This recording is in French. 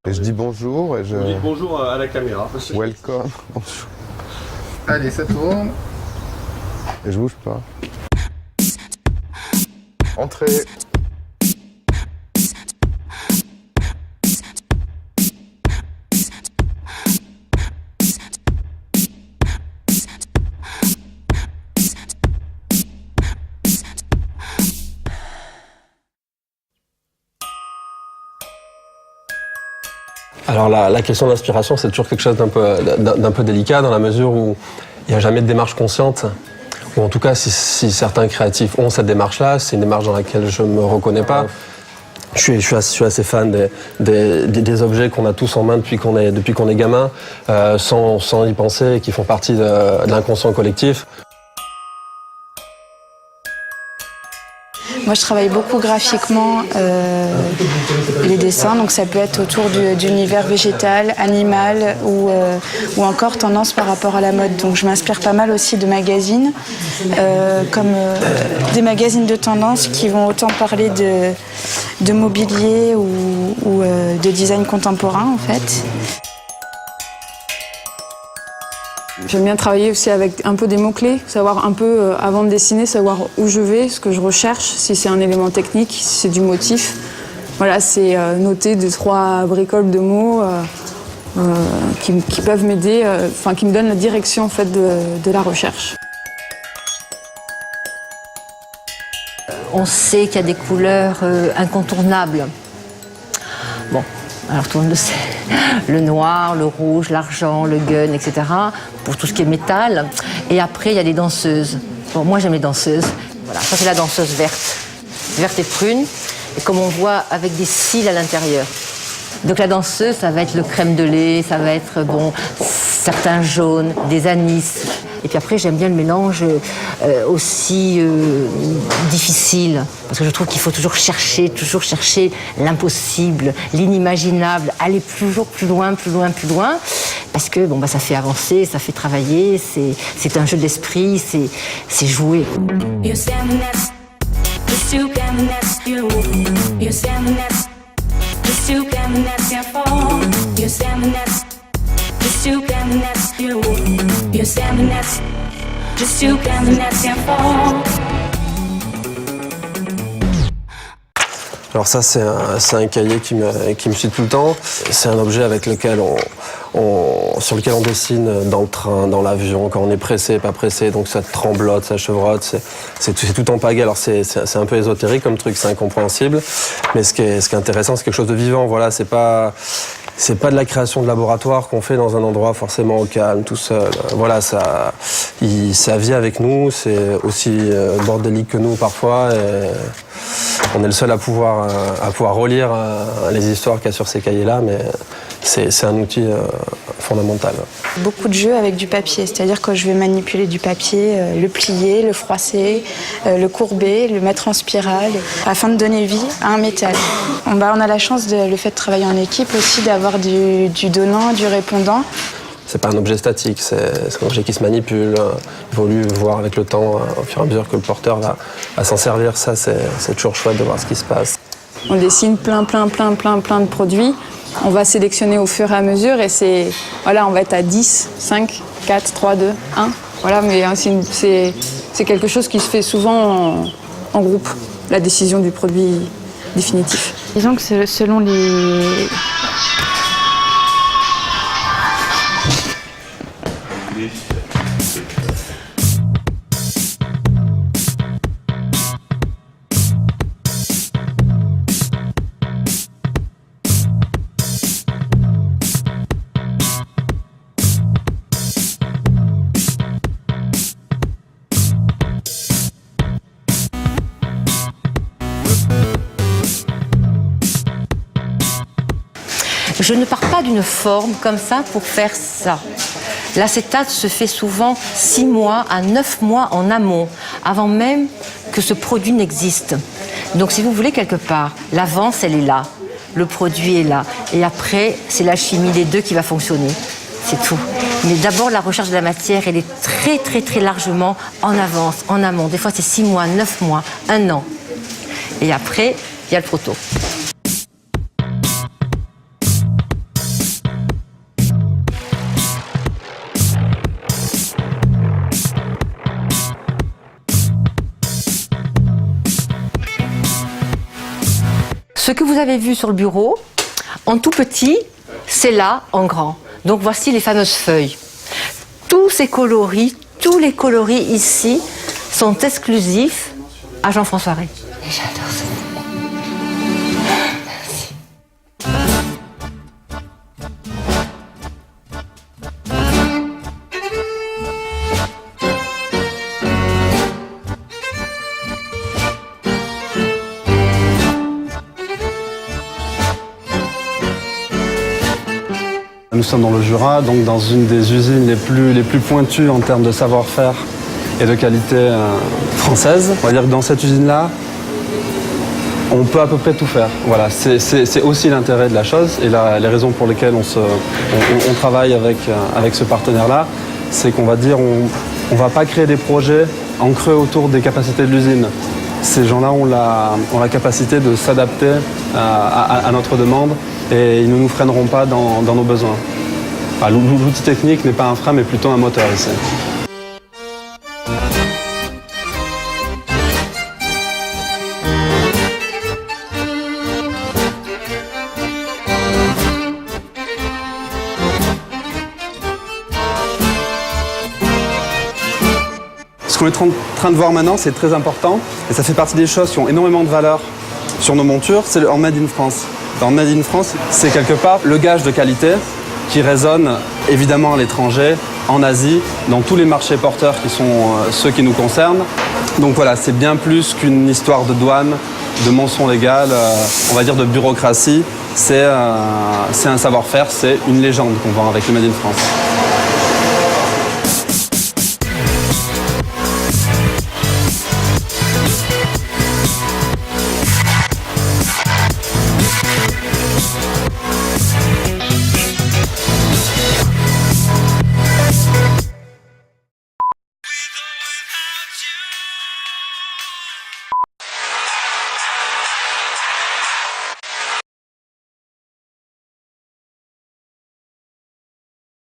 Et je dis bonjour et je... Vous dites bonjour à la caméra. Welcome. Bonjour. Allez, ça tourne. Et je bouge pas. Entrez. Alors la question de l'inspiration, c'est toujours quelque chose d'un peu délicat dans la mesure où il n'y a jamais de démarche consciente. Ou en tout cas, si certains créatifs ont cette démarche-là, c'est une démarche dans laquelle je ne me reconnais pas. Je suis assez fan des objets qu'on a tous en main depuis qu'on est gamin, sans y penser, et qui font partie de l'inconscient collectif. Moi, je travaille beaucoup graphiquement les dessins, donc ça peut être autour d'univers végétal, animal ou encore tendance par rapport à la mode. Donc je m'inspire pas mal aussi de magazines, comme des magazines de tendance qui vont autant parler de mobilier ou de design contemporain en fait. J'aime bien travailler aussi avec un peu des mots-clés, savoir un peu, avant de dessiner, savoir où je vais, ce que je recherche, si c'est un élément technique, si c'est du motif. Voilà, c'est noter 2-3 bricoles de mots qui peuvent m'aider, qui me donnent la direction en fait, de la recherche. On sait qu'il y a des couleurs incontournables. Bon, alors tout le monde le sait. Le noir, le rouge, l'argent, le gun, etc. Pour tout ce qui est métal. Et après, il y a les danseuses. Bon, moi, j'aime les danseuses. Voilà, ça, c'est la danseuse verte. Verte et prune. Et comme on voit, avec des cils à l'intérieur. Donc la danseuse, ça va être le crème de lait, ça va être, certains jaunes, des anis. Et puis après, j'aime bien le mélange aussi difficile. Parce que je trouve qu'il faut toujours chercher l'impossible, l'inimaginable, aller toujours plus loin. Parce que ça fait avancer, ça fait travailler, c'est un jeu d'esprit, c'est jouer. Alors ça, c'est un cahier qui me suit tout le temps. C'est un objet avec lequel sur lequel on dessine dans le train, dans l'avion, quand on est pressé, pas pressé, donc ça tremblote, ça chevrotte, c'est tout en pagaille. Alors c'est un peu ésotérique comme truc, c'est incompréhensible, mais ce qui est intéressant, c'est quelque chose de vivant. Voilà, c'est pas de la création de laboratoire qu'on fait dans un endroit forcément au calme, tout seul. Voilà, ça vit avec nous, c'est aussi bordélique que nous parfois. Et on est le seul à pouvoir relire les histoires qu'il y a sur ces cahiers-là, mais c'est un outil fondamental. Beaucoup de jeux avec du papier, c'est-à-dire que je vais manipuler du papier, le plier, le froisser, le courber, le mettre en spirale, afin de donner vie à un métal. On a la chance, le fait de travailler en équipe aussi, d'avoir du donnant, du répondant. C'est pas un objet statique, c'est un objet qui se manipule, évolue, voir avec le temps, au fur et à mesure que le porteur va s'en servir. Ça, c'est toujours chouette de voir ce qui se passe. On dessine plein de produits. On va sélectionner au fur et à mesure et on va être à 10, 5, 4, 3, 2, 1. Voilà, mais c'est quelque chose qui se fait souvent en groupe, la décision du produit définitif. Disons que selon les... Je ne pars pas d'une forme comme ça pour faire ça. L'acétate se fait souvent 6 mois à 9 mois en amont, avant même que ce produit n'existe. Donc si vous voulez, quelque part, l'avance, elle est là, le produit est là. Et après, c'est la chimie des deux qui va fonctionner. C'est tout. Mais d'abord, la recherche de la matière, elle est très largement en avance, en amont. Des fois, c'est 6 mois, 9 mois, 1 an. Et après, il y a le proto. Ce que vous avez vu sur le bureau, en tout petit, c'est là en grand. Donc voici les fameuses feuilles. Tous ces coloris, tous les coloris ici sont exclusifs à Jean-François Rey. Et j'adore ça. Nous sommes dans le Jura, donc dans une des usines les plus pointues en termes de savoir-faire et de qualité française. On va dire que dans cette usine-là, on peut à peu près tout faire. Voilà, c'est aussi l'intérêt de la chose et les raisons pour lesquelles on travaille avec ce partenaire-là, c'est qu'on va dire on va pas créer des projets en creux autour des capacités de l'usine. Ces gens-là ont la capacité de s'adapter à notre demande et ils ne nous freineront pas dans nos besoins. Enfin, l'outil technique n'est pas un frein mais plutôt un moteur ici. Ce qu'on est en train de voir maintenant, c'est très important et ça fait partie des choses qui ont énormément de valeur sur nos montures, c'est en Made in France. Dans Made in France, c'est quelque part le gage de qualité qui résonne évidemment à l'étranger, en Asie, dans tous les marchés porteurs qui sont ceux qui nous concernent. Donc voilà, c'est bien plus qu'une histoire de douane, de mention légale, on va dire de bureaucratie. C'est un savoir-faire, c'est une légende qu'on vend avec le Made in France.